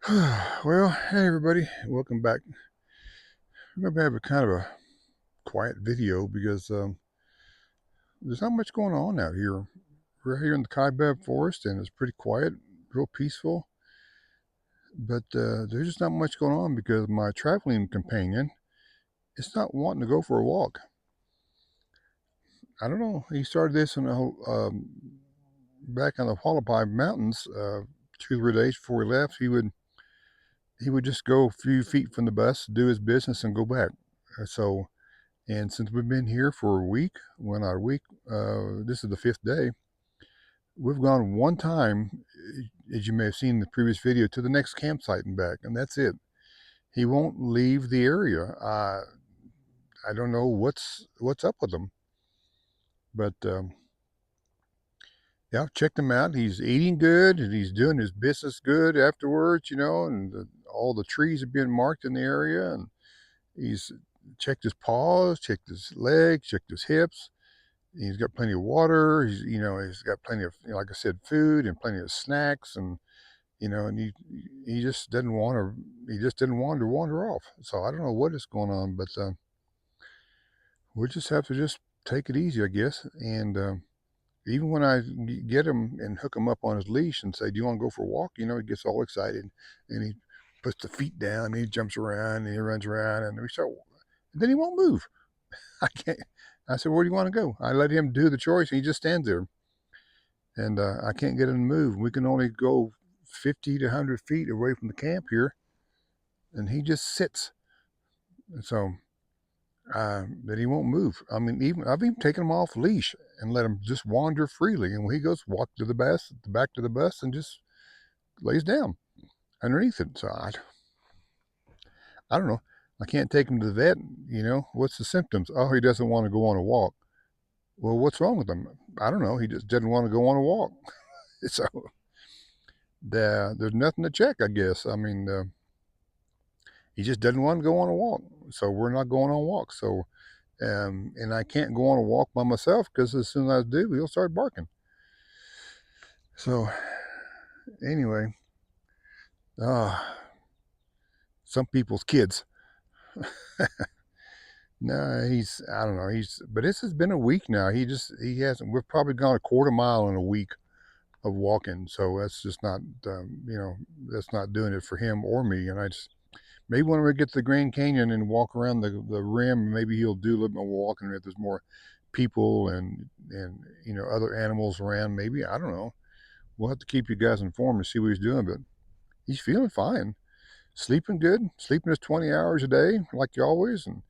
Well, hey everybody, welcome back. I'm going to have a kind of a quiet video because there's not much going on out here. We're here in the Kaibab Forest and it's pretty quiet, real peaceful. But there's just not much going on because my traveling companion is not wanting to go for a walk. I don't know. He started this back on the Hualapai Mountains 2 or 3 days before he left. He would just go a few feet from the bus, do his business, and go back. And since we've been here for a week, well, not a week, this is the 5th day, we've gone one time, as you may have seen in the previous video, to the next campsite and back, and that's it. He won't leave the area. I don't know what's up with him, but yeah, I've checked him out. He's eating good, and he's doing his business good afterwards, and all the trees are being marked in the area, and he's checked his paws, checked his legs, checked his hips. He's got plenty of water. He's got plenty of, like I said, food and plenty of snacks, and he just didn't want to. He just didn't want to wander off. So I don't know what is going on, but we'll just have to just take it easy, I guess. And even when I get him and hook him up on his leash and say, "Do you want to go for a walk?" He gets all excited and he puts the feet down. And he jumps around and he runs around and we start. And then he won't move. I can't. I said, "Where do you want to go?" I let him do the choice. And he just stands there, and I can't get him to move. We can only go 50 to 100 feet away from the camp here, and he just sits. And so that he won't move. I mean, I've even taken him off leash and let him just wander freely. And when he goes, walk to the bus, back to the bus, and just lays down underneath it. So I don't know. I can't take him to the vet. What's the symptoms? Oh, he doesn't want to go on a walk. Well, what's wrong with him? I don't know. He just didn't want to go on a walk. So there's nothing to check, I guess. I mean, he just doesn't want to go on a walk. So we're not going on walks. So, and I can't go on a walk by myself because as soon as I do, he'll start barking. So anyway, uh, some people's kids. No, I don't know. But this has been a week now. He hasn't, we've probably gone a quarter mile in a week of walking. So that's just not, that's not doing it for him or me. And I just, maybe when we get to the Grand Canyon and walk around the rim, maybe he'll do a little more walking if there's more people and other animals around. Maybe, I don't know. We'll have to keep you guys informed and see what he's doing. But he's feeling fine, sleeping good, sleeping his 20 hours a day like he always. And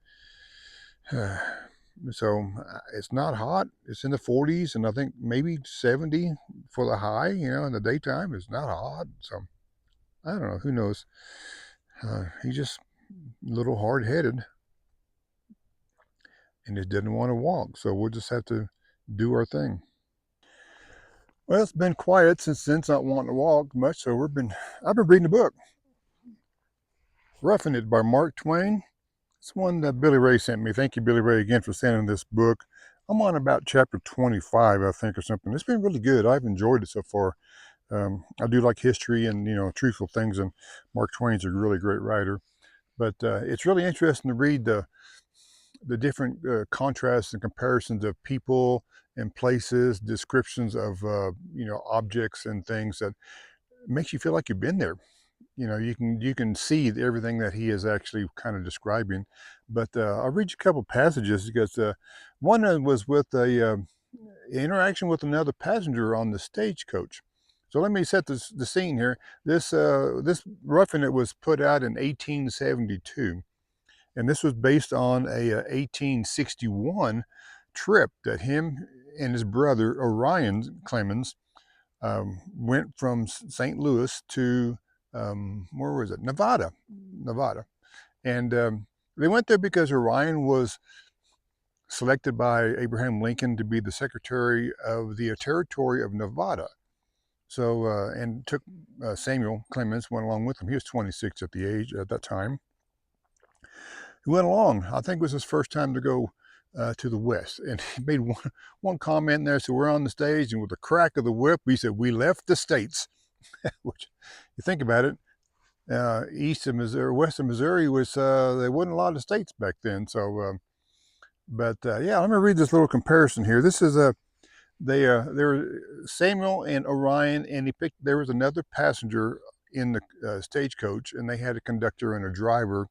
so it's not hot. It's in the 40s and I think maybe 70 for the high. In the daytime it's not hot. So I don't know. Who knows? He's just a little hard-headed and just didn't want to walk. So we'll just have to do our thing. Well, it's been quiet since not wanting to walk much. So I've been reading a book, Roughing It by Mark Twain. It's one that Billy Ray sent me. Thank you, Billy Ray, again for sending this book. I'm on about chapter 25, I think, or something. It's been really good. I've enjoyed it so far. I do like history and truthful things, and Mark Twain's a really great writer. But it's really interesting to read the different contrasts and comparisons of people and places, descriptions of objects and things that makes you feel like you've been there. You can see everything that he is actually kind of describing. But I'll read you a couple passages because one was with a interaction with another passenger on the stagecoach. So let me set the scene here. This Roughing It was put out in 1872, and this was based on a 1861 trip that him and his brother Orion Clemens went from St. Louis to where was it? Nevada. And they went there because Orion was selected by Abraham Lincoln to be the Secretary of the Territory of Nevada. So, and took Samuel Clemens went along with him. He was 26 at that time. He went along. I think it was his first time to go to the West. And he made one comment there. So we're on the stage, and with the crack of the whip, he said, "We left the States," which you think about it. east of Missouri, west of Missouri was there wasn't a lot of states back then. So, yeah, let me read this little comparison here. This is a there were Samuel and Orion, and there was another passenger in the stagecoach, and they had a conductor and a driver,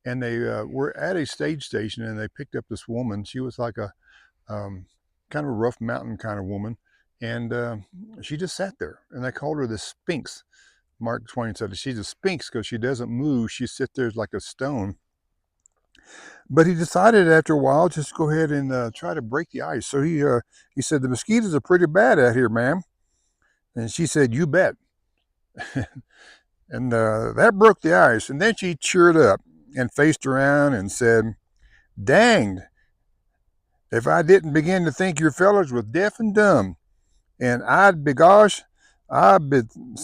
and they were at a stage station, and they picked up this woman. She was like a kind of a rough mountain kind of woman, and she just sat there, and they called her the Sphinx. Mark Twain said she's a sphinx because she doesn't move. She sits there like a stone. But he decided after a while just to go ahead and try to break the ice. So he said, the mosquitoes are pretty bad out here, ma'am. And she said, you bet. And that broke the ice. And then she cheered up and faced around and said, danged if I didn't begin to think your fellows was deaf and dumb. And I'd begosh, I'd be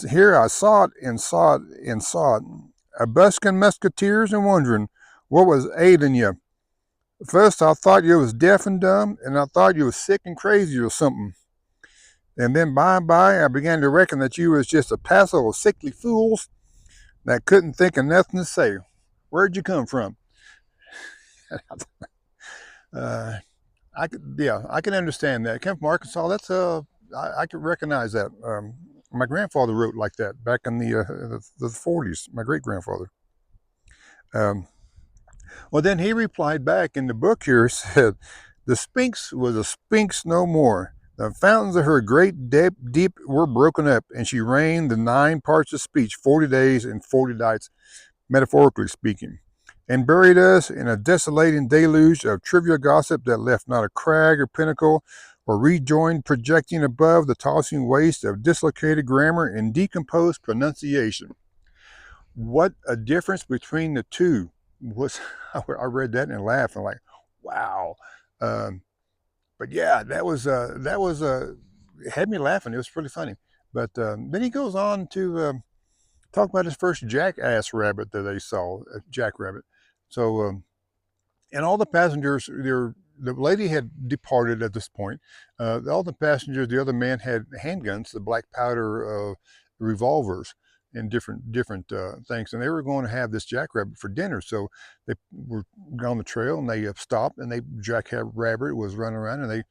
here. I saw it and saw it and saw it. A buskin' musketeers and wondering what was ailing you. First, I thought you was deaf and dumb, and I thought you was sick and crazy or something. And then by and by, I began to reckon that you was just a passel of sickly fools that couldn't think of nothing to say. Where'd you come from? uh, I can understand that. Came from Arkansas. That's I can recognize that. My grandfather wrote like that back in the 40s. My great grandfather. Um, well, then he replied back in the book here said, "The Sphinx was a Sphinx no more. The fountains of her great deep were broken up, and she reigned the 9 parts of speech, 40 days and 40 nights, metaphorically speaking." And buried us in a desolating deluge of trivial gossip that left not a crag or pinnacle or rejoined projecting above the tossing waste of dislocated grammar and decomposed pronunciation. What a difference between the two was. I read that and laughed. I'm like, wow. Um, but yeah, it had me laughing. It was pretty funny. But then he goes on to talk about his first jackass rabbit that they saw, a jackrabbit. So, and all the passengers, the lady had departed at this point. All the passengers, the other man had handguns, the black powder revolvers, and different things, and they were going to have this jackrabbit for dinner. So they were on the trail, and they stopped, and they jackrabbit was running around, and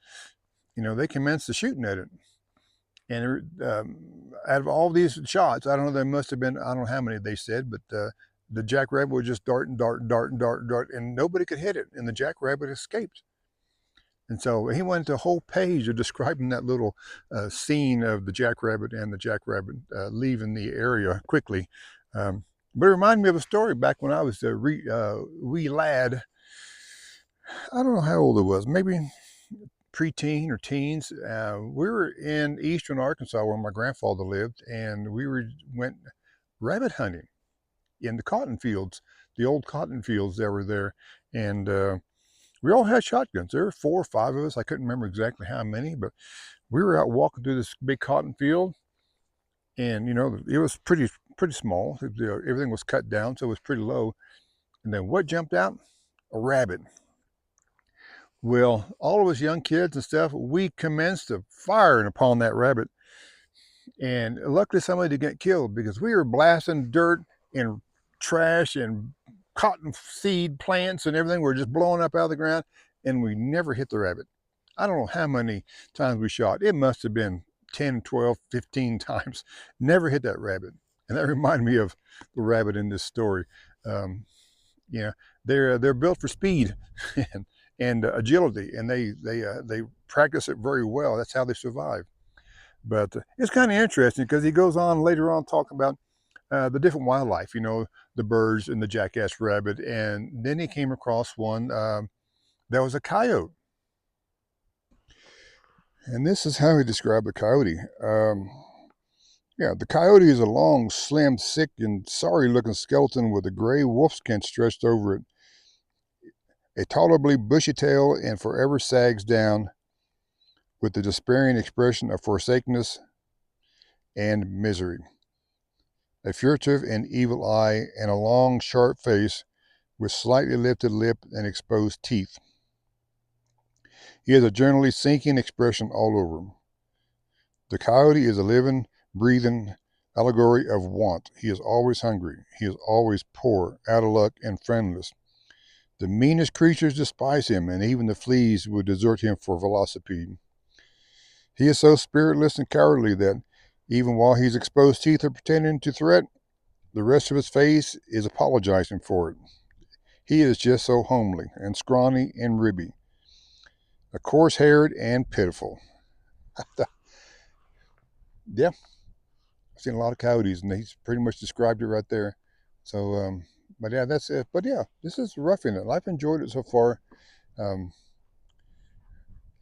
they commenced the shooting at it. And out of all these shots, I don't know, there must have been, I don't know how many they said, but the jackrabbit was just dart and dart and dart and dart and dart, and nobody could hit it, and the jackrabbit escaped. And so he went into a whole page of describing that little scene of the jackrabbit and the jackrabbit leaving the area quickly. But it reminded me of a story back when I was a wee lad. I don't know how old I was, maybe preteen or teens. We were in eastern Arkansas where my grandfather lived, and went rabbit hunting in the cotton fields, the old cotton fields that were there. And we all had shotguns. There were 4 or 5 of us. I couldn't remember exactly how many, but we were out walking through this big cotton field, and it was pretty small. Everything was cut down, so it was pretty low. And then what jumped out? A rabbit. Well, all of us young kids and stuff, we commenced to firing upon that rabbit. And luckily somebody didn't get killed because we were blasting dirt and trash and cotton seed plants and everything were just blowing up out of the ground, and we never hit the rabbit. I don't know how many times we shot. It must have been 10, 12, 15 times. Never hit that rabbit. And that reminded me of the rabbit in this story. Um, yeah, they're built for speed and agility, and they practice it very well. That's how they survive. But it's kind of interesting because he goes on later on talking about the different wildlife, the birds and the jackass rabbit. And then he came across one that was a coyote. And this is how he described the coyote. Yeah, the coyote is a long, slim, sick, and sorry looking skeleton with a gray wolfskin stretched over it, a tolerably bushy tail, and forever sags down with the despairing expression of forsakenness and misery. A furtive and evil eye, and a long, sharp face with slightly lifted lip and exposed teeth. He has a generally sinking expression all over him. The coyote is a living, breathing, allegory of want. He is always hungry. He is always poor, out of luck, and friendless. The meanest creatures despise him, and even the fleas would desert him for velocipede. He is so spiritless and cowardly that, even while his exposed teeth are pretending to threat, the rest of his face is apologizing for it. He is just so homely and scrawny and ribby, a coarse-haired and pitiful. Yeah, I've seen a lot of coyotes, and he's pretty much described it right there. So, but yeah, that's it. But yeah, this is roughing it. I've enjoyed it so far. Um,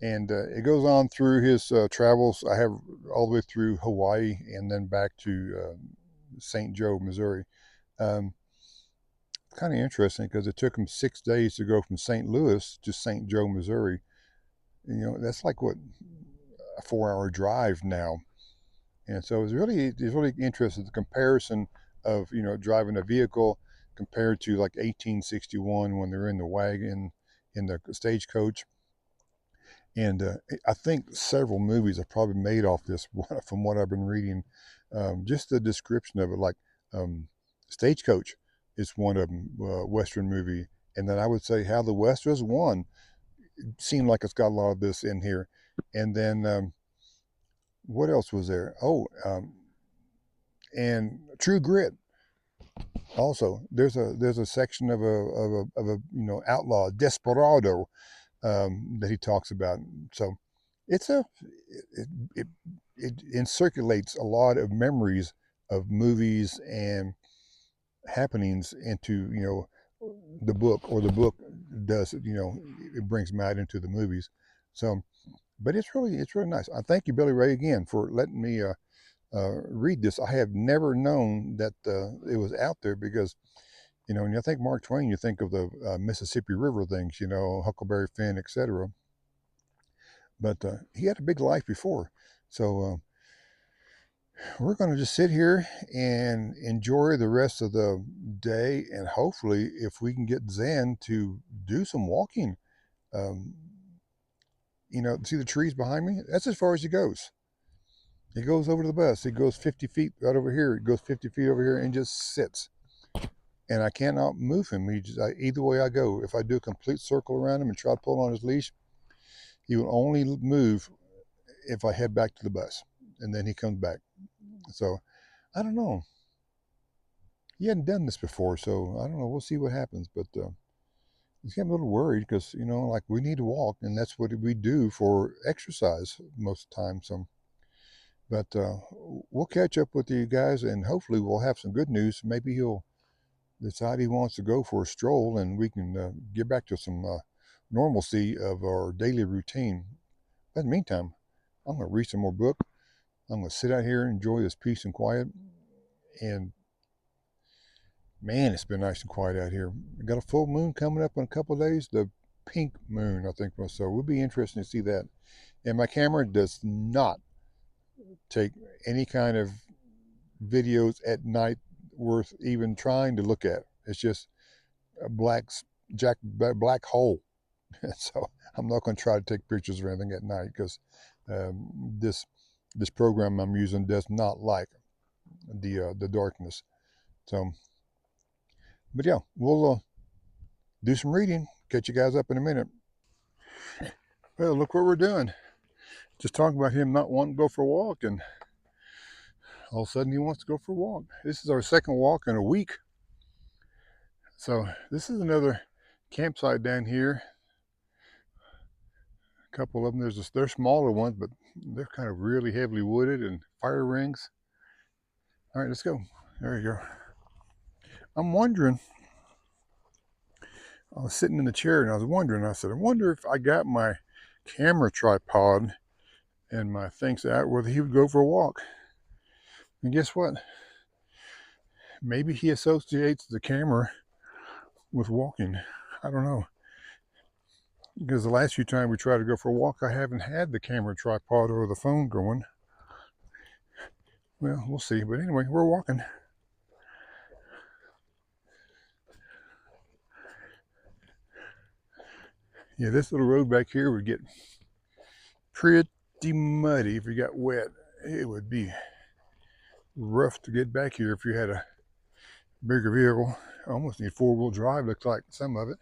and it goes on through his travels. I have all the way through Hawaii and then back to St. Joe, Missouri. Um, Kind of interesting because it took him 6 days to go from St. Louis to St. Joe, Missouri. That's like what, a 4 hour drive now. And so it's really interesting the comparison of driving a vehicle compared to like 1861 when they're in the wagon in the stagecoach. And I think several movies have probably made off this from what I've been reading. Just the description of it, like um, Stagecoach is one of them, Western movie. And then I would say How the West Was Won seemed like it's got a lot of this in here. And then what else was there? Oh, and True Grit. Also, there's a section of a outlaw desperado that he talks about. So it's it, it it encirculates a lot of memories of movies and happenings into the book, or the book does it brings them out into the movies. So, but it's really nice. I thank you, Billy Ray, again for letting me read this. I have never known that it was out there because when you think Mark Twain, you think of the Mississippi River things, Huckleberry Finn, etc. But he had a big life before. So we're going to just sit here and enjoy the rest of the day. And hopefully, if we can get Zen to do some walking, um, see the trees behind me? That's as far as he goes. He goes over to the bus. He goes 50 feet right over here. He goes 50 feet over here and just sits. And I cannot move him. Either way I go, if I do a complete circle around him and try to pull on his leash, he will only move if I head back to the bus. And then he comes back. So I don't know. He hadn't done this before, so I don't know. We'll see what happens. But he's getting a little worried because, like we need to walk, and that's what we do for exercise most of the time. So, but we'll catch up with you guys, and hopefully we'll have some good news. Maybe he'll decide he wants to go for a stroll, and we can get back to some normalcy of our daily routine. But in the meantime, I'm going to read some more book. I'm going to sit out here and enjoy this peace and quiet. And man, it's been nice and quiet out here. We got a full moon coming up in a couple of days. The pink moon, I think. So we'll be interested to see that. And my camera does not take any kind of videos at night worth even trying to look at. It's just a black hole. So I'm not going to try to take pictures or anything at night because this program I'm using does not like the darkness. So, but yeah, we'll do some reading. Catch you guys up in a minute. Well, look what we're doing. Just talking about him not wanting to go for a walk, and all of a sudden he wants to go for a walk. This is our second walk in a week. So this is another campsite down here. A couple of them. They're smaller ones, but they're kind of really heavily wooded and fire rings. All right, let's go. There you go. I'm wondering. I was sitting in the chair and I was wondering. I said, I wonder if I got my camera tripod and my things out, whether he would go for a walk. And guess what? Maybe he associates the camera with walking. I don't know. Because the last few times we tried to go for a walk, I haven't had the camera tripod or the phone going. Well, we'll see. But anyway, we're walking. Yeah, this little road back here would get pretty muddy if it got wet. It would be rough to get back here if you had a bigger vehicle. Almost need four-wheel drive, looks like some of it.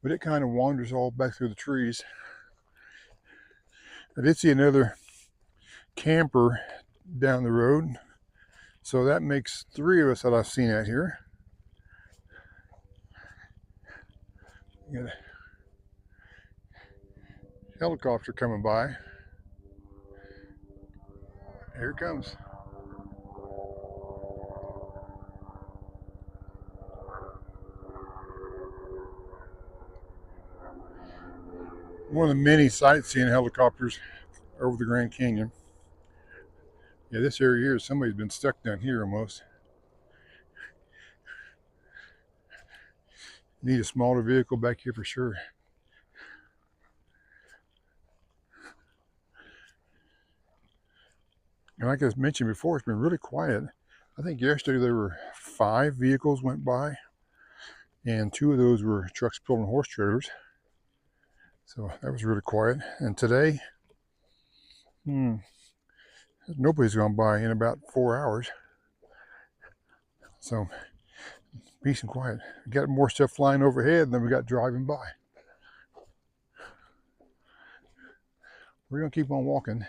But it kind of wanders all back through the trees. I did see another camper down the road. So that makes three of us that I've seen out here. Got a helicopter coming by. Here it comes. One of the many sightseeing helicopters over the Grand Canyon. Yeah, this area here, somebody's been stuck down here almost. Need a smaller vehicle back here for sure. And like I mentioned before, it's been really quiet. I think yesterday there were 5 vehicles went by, and 2 of those were trucks pulling horse trailers. So that was really quiet. And today, nobody's gone by in about 4 hours. So peace and quiet. We got more stuff flying overhead than we got driving by. We're gonna keep on walking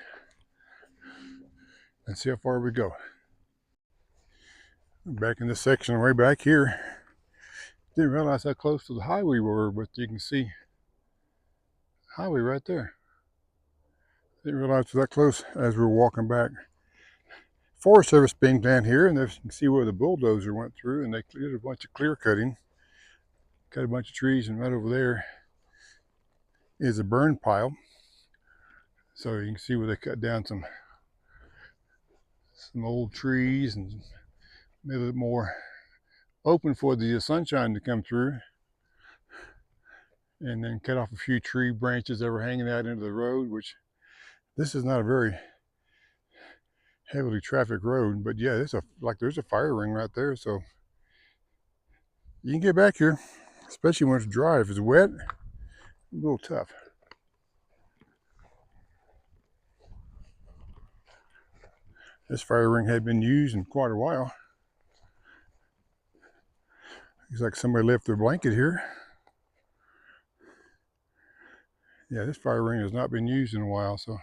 and see how far we go. Back in this section, way back here. Didn't realize how close to the highway we were, but you can see highway right there. Didn't realize it was that close as we were walking back. Forest Service being down here, and you can see where the bulldozer went through, and they did a bunch of clear cutting. Cut a bunch of trees, and right over there is a burn pile. So you can see where they cut down some old trees and made it more open for the sunshine to come through, and then cut off a few tree branches that were hanging out into the road, which this is not a very heavily trafficked road, but yeah, there's a fire ring right there, so you can get back here, especially when it's dry. If it's wet, a little tough. This fire ring had been used in quite a while. Looks like somebody left their blanket here. Yeah, this fire ring has not been used in a while, so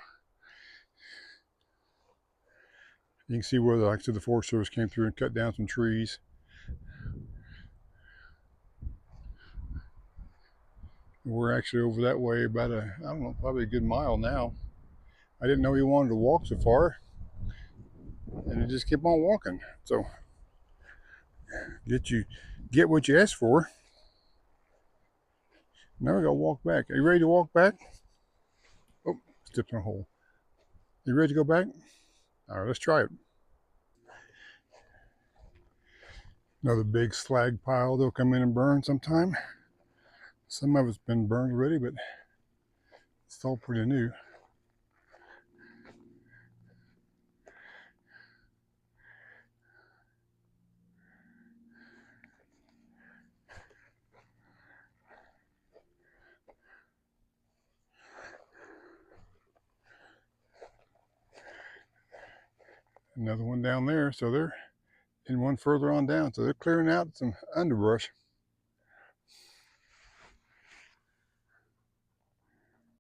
you can see where the Forest Service came through and cut down some trees. We're actually over that way about I don't know, probably a good mile now. I didn't know you wanted to walk so far, and it just kept on walking. So get what you asked for. Now we gotta walk back. Are you ready to walk back? Oh, stepped in a hole. You ready to go back? All right, let's try it. Another big slag pile they'll come in and burn sometime. Some of it's been burned already, but it's all pretty new. Another one down there, so they're in one further on down, so they're clearing out some underbrush.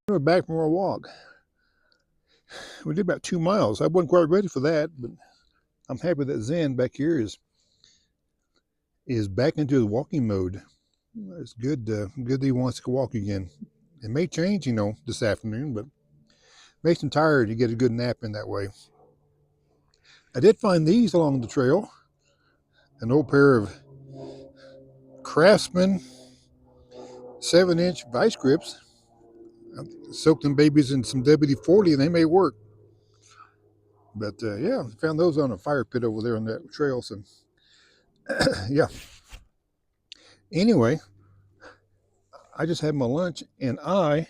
We're back from our walk. We did about 2 miles. I wasn't quite ready for that, but I'm happy that Zen back here is back into the walking mode. It's good. Good that he wants to walk again. It may change, this afternoon, but makes him tired. You get a good nap in that way. I did find these along the trail. An old pair of Craftsman 7-inch vice grips. I soaked them babies in some WD-40 and they may work. But yeah, found those on a fire pit over there on that trail. So yeah. Anyway, I just had my lunch and I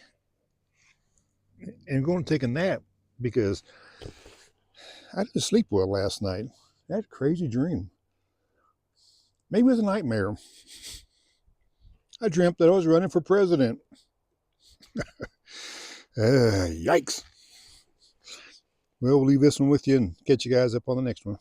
am going to take a nap because I didn't sleep well last night. I had a crazy dream. Maybe it was a nightmare. I dreamt that I was running for president. Yikes. Well, we'll leave this one with you and catch you guys up on the next one.